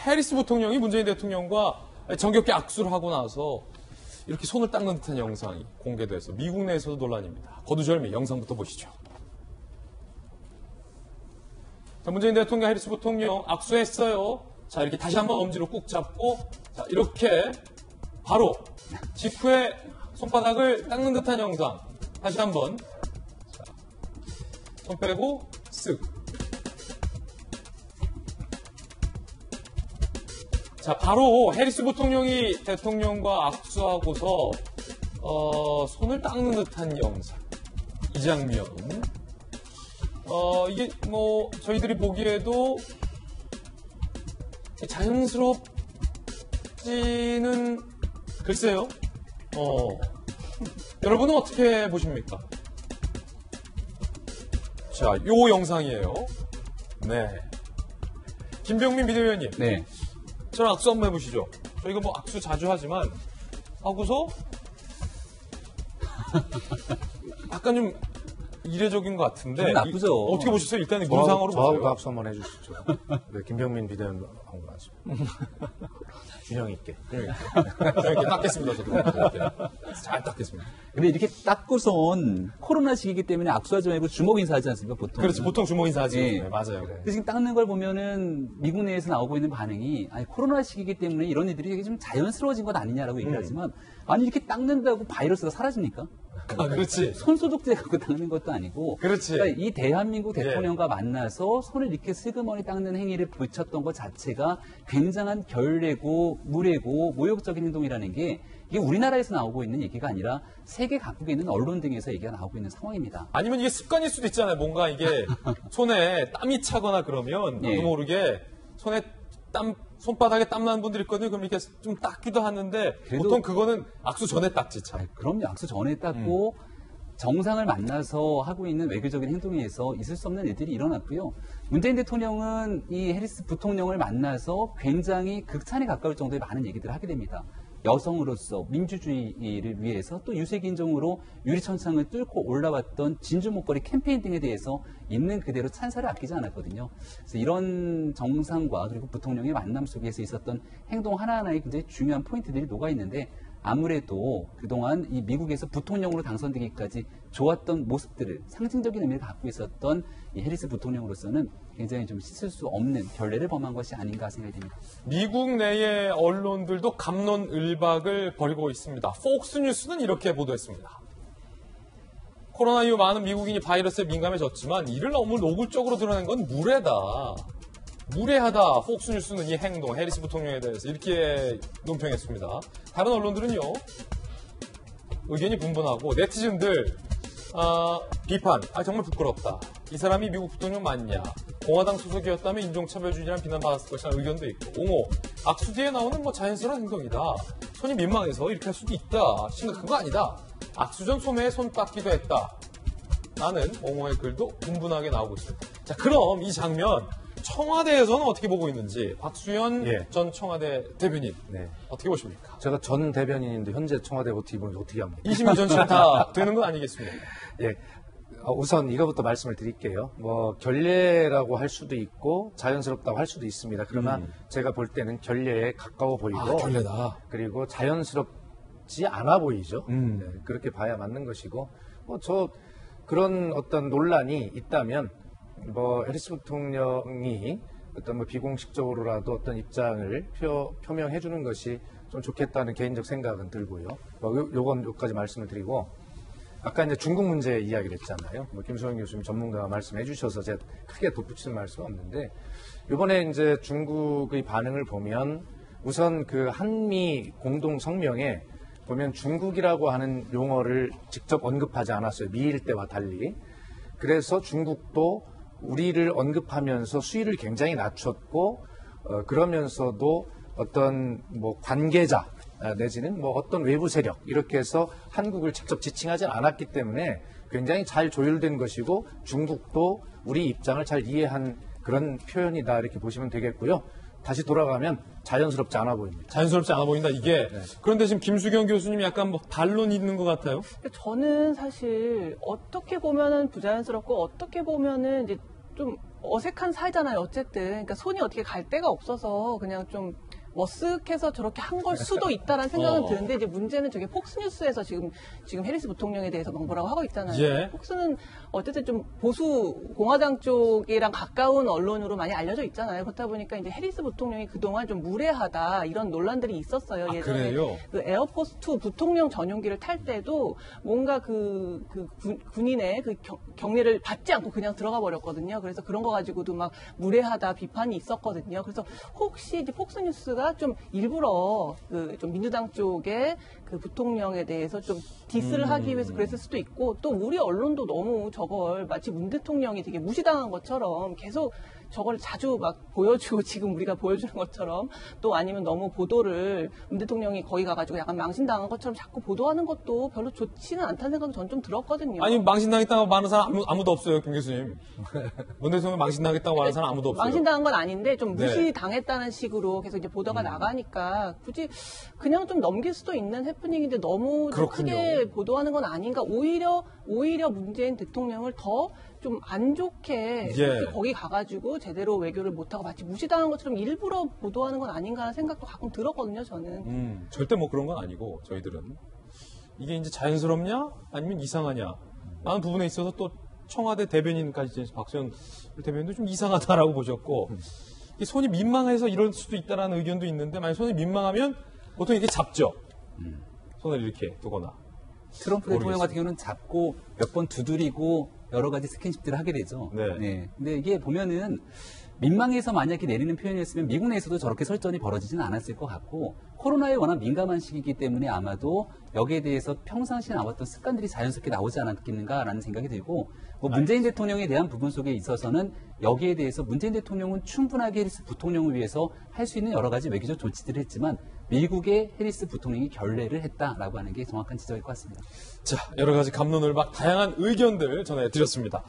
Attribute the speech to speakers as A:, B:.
A: 해리스 부통령이 문재인 대통령과 정겹게 악수를 하고 나서 이렇게 손을 닦는 듯한 영상이 공개돼서 미국 내에서도 논란입니다. 거두절미 영상부터 보시죠. 자, 문재인 대통령, 해리스 부통령 악수했어요. 자, 이렇게 다시 한번 엄지로 꾹 잡고, 자, 이렇게 바로 직후에 손바닥을 닦는 듯한 영상. 다시 한번. 자, 손 빼고, 쓱. 자, 바로 해리스 부통령이 대통령과 악수하고서, 손을 닦는 듯한 영상. 이 장면. 이게 뭐 저희들이 보기에도 자연스럽지는 글쎄요. 여러분은 어떻게 보십니까? 자, 요 영상이에요. 네. 김병민 비대위원님.
B: 네.
A: 저랑 악수 한번 해보시죠. 저희가 뭐 악수 자주 하지만 하고서 약간 좀 이례적인 것 같은데
B: 나쁘죠.
A: 어떻게 보셨어요? 일단 문상으로
C: 저하고
A: 보세요.
C: 악수 한번 해주시죠. 네, 김병민 비대위원하고 나서 균형 있게.
A: 이렇게 닦겠습니다. 저도 이렇게. 잘 닦겠습니다.
B: 근데 이렇게 닦고선 코로나 시기이기 때문에 악수하지 말고 주먹 인사하지 않습니까, 보통?
A: 그렇지, 보통 주먹 인사하지.
B: 네.
A: 네, 맞아요.
B: 근데 지금 닦는 걸 보면은 미국 내에서 나오고 있는 반응이 아니 코로나 시기이기 때문에 이런 일들이 되게 좀 자연스러워진 것 아니냐라고 얘기하지만 아니 이렇게 닦는다고 바이러스가 사라집니까?
A: 그렇지.
B: 손소독제 갖고 닦는 것도 아니고.
A: 그렇지.
B: 그러니까 이 대한민국 대통령과 만나서 손을 이렇게 슬그머니 닦는 행위를 보였던 것 자체가 굉장한 결례고 무례고 모욕적인 행동이라는 게 이게 우리나라에서 나오고 있는 얘기가 아니라 세계 각국에 있는 언론 등에서 얘기가 나오고 있는 상황입니다.
A: 아니면 이게 습관일 수도 있잖아요. 뭔가 이게 손에 땀이 차거나 그러면 나도 모르게 손에 손바닥에 땀 나는 분들이 있거든요. 그럼 이렇게 좀 닦기도 하는데 보통 그거는 악수 전에 닦지 참.
B: 그럼요. 악수 전에 닦고 정상을 만나서 하고 있는 외교적인 행동에 의해서 있을 수 없는 일들이 일어났고요. 문재인 대통령은 이 해리스 부통령을 만나서 굉장히 극찬에 가까울 정도의 많은 얘기들을 하게 됩니다. 여성으로서 민주주의를 위해서 또 유색인종으로 유리천창을 뚫고 올라왔던 진주 목걸이 캠페인 등에 대해서 있는 그대로 찬사를 아끼지 않았거든요. 그래서 이런 정상과 그리고 부통령의 만남 속에서 있었던 행동 하나하나에 굉장히 중요한 포인트들이 녹아있는데 아무래도 그동안 이 미국에서 부통령으로 당선되기까지 좋았던 모습들을 상징적인 의미를 갖고 있었던 이 해리스 부통령으로서는 굉장히 좀 씻을 수 없는 결례를 범한 것이 아닌가 생각이 됩니다.
A: 미국 내의 언론들도 갑론을박을 벌이고 있습니다. 폭스뉴스는 이렇게 보도했습니다. 코로나 이후 많은 미국인이 바이러스에 민감해졌지만 이를 너무 노골적으로 드러낸 건 무례다. 무례하다. 폭스뉴스는 이 행동, 해리스 부통령에 대해서 이렇게 논평했습니다. 다른 언론들은요. 의견이 분분하고 네티즌들 비판, 정말 부끄럽다. 이 사람이 미국 부통령 맞냐. 공화당 소속이었다면 인종차별주의란 비난받았을 것이라는 의견도 있고 옹호, 악수 뒤에 나오는 뭐 자연스러운 행동이다. 손이 민망해서 이렇게 할 수도 있다. 심각한 거 아니다. 악수 전 소매에 손 닦기도 했다. 라는 옹호의 글도 분분하게 나오고 있습니다. 자, 그럼 이 장면 청와대에서는 어떻게 보고 있는지 박수현 전 청와대 대변인 어떻게 보십니까?
C: 제가 전 대변인인데 현재 청와대 어떻게 보면 어떻게 합니까?
A: 20년 전처럼 다 되는 건 아니겠습니까?
C: 예. 우선 이거부터 말씀을 드릴게요. 뭐 결례라고 할 수도 있고 자연스럽다고 할 수도 있습니다. 그러나 제가 볼 때는 결례에 가까워 보이고
A: 결례다.
C: 그리고 자연스럽지 않아 보이죠. 네, 그렇게 봐야 맞는 것이고 그런 어떤 논란이 있다면 해리스 부통령이 어떤 비공식적으로라도 어떤 입장을 표명해 주는 것이 좀 좋겠다는 개인적 생각은 들고요. 요까지 말씀을 드리고, 아까 이제 중국 문제 이야기를 했잖아요. 김수영 교수님 전문가가 말씀해 주셔서 제가 크게 덧붙이는 말씀은 없는데, 이번에 이제 중국의 반응을 보면 우선 그 한미 공동 성명에 보면 중국이라고 하는 용어를 직접 언급하지 않았어요. 미일 때와 달리. 그래서 중국도 우리를 언급하면서 수위를 굉장히 낮췄고 그러면서도 어떤 관계자 내지는 어떤 외부 세력 이렇게 해서 한국을 직접 지칭하지 않았기 때문에 굉장히 잘 조율된 것이고 중국도 우리 입장을 잘 이해한 그런 표현이다 이렇게 보시면 되겠고요. 다시 돌아가면 자연스럽지 않아 보입니다.
A: 자연스럽지 않아 보인다, 이게. 네. 그런데 지금 김수경 교수님이 약간 반론이 있는 것 같아요?
D: 저는 사실 어떻게 보면은 부자연스럽고 어떻게 보면은 이제 좀 어색한 사이잖아요. 어쨌든 그러니까 손이 어떻게 갈 데가 없어서 그냥 좀 머쓱해서 저렇게 한 걸 수도 있다라는 생각은 드는데 이제 문제는 저게 폭스뉴스에서 지금 해리스 부통령에 대해서 막 뭐라고 하고 있잖아요.
A: 예.
D: 폭스는 어쨌든 좀 보수 공화당 쪽이랑 가까운 언론으로 많이 알려져 있잖아요. 그렇다 보니까 이제 해리스 부통령이 그동안 좀 무례하다 이런 논란들이 있었어요.
A: 아,
D: 예전에
A: 그래요?
D: 그 에어포스 2 부통령 전용기를 탈 때도 뭔가 군인의 그 경례를 받지 않고 그냥 들어가 버렸거든요. 그래서 그런 거 가지고도 막 무례하다 비판이 있었거든요. 그래서 혹시 이제 폭스뉴스가 좀 일부러 좀 민주당 쪽의 그 부통령에 대해서 좀 디스를 하기 위해서 그랬을 수도 있고 또 우리 언론도 너무 저걸 마치 문 대통령이 되게 무시당한 것처럼 계속 저걸 자주 막 보여주고 지금 우리가 보여주는 것처럼 또 아니면 너무 보도를 문 대통령이 거기 가가지고 약간 망신당한 것처럼 자꾸 보도하는 것도 별로 좋지는 않다는 생각이 전 좀 들었거든요.
A: 아니 망신당했다고 말하는 사람 아무도 없어요, 김 교수님. 문 대통령 망신당했다고 말하는 사람 아무도 없어요.
D: 망신당한 건 아닌데 좀
A: 네.
D: 무시당했다는 식으로 계속 이제 보도가 나가니까 굳이 그냥 좀 넘길 수도 있는 해프닝인데 너무 좀
A: 그렇군요.
D: 크게 보도하는 건 아닌가. 오히려 문재인 대통령을 더 좀 안 좋게
A: 예.
D: 거기 가가지고 제대로 외교를 못하고 마치 무시당한 것처럼 일부러 보도하는 건 아닌가 하는 생각도 가끔 들었거든요, 저는.
A: 절대 뭐 그런 건 아니고 저희들은 이게 이제 자연스럽냐 아니면 이상하냐 라는 부분에 있어서 또 청와대 대변인까지 박수현 대변인도 좀 이상하다라고 보셨고 이 손이 민망해서 이럴 수도 있다라는 의견도 있는데 만약 손이 민망하면 보통 이렇게 잡죠. 손을 이렇게 두거나.
B: 트럼프 대통령 같은 경우는 잡고 몇 번 두드리고 여러 가지 스킨십들을 하게 되죠.
A: 네.
B: 근데 이게 보면은 민망해서 만약에 내리는 표현이었으면 미국 내에서도 저렇게 설전이 벌어지지는 않았을 것 같고 코로나에 워낙 민감한 시기이기 때문에 아마도 여기에 대해서 평상시에 나왔던 습관들이 자연스럽게 나오지 않았겠는가라는 생각이 들고 뭐 문재인 대통령에 대한 부분 속에 있어서는 여기에 대해서 문재인 대통령은 충분하게 해리스 부통령을 위해서 할 수 있는 여러 가지 외교적 조치들을 했지만 미국의 해리스 부통령이 결례를 했다라고 하는 게 정확한 지적일 것 같습니다.
A: 자, 여러 가지 갑론을박 다양한 의견들 전해드렸습니다.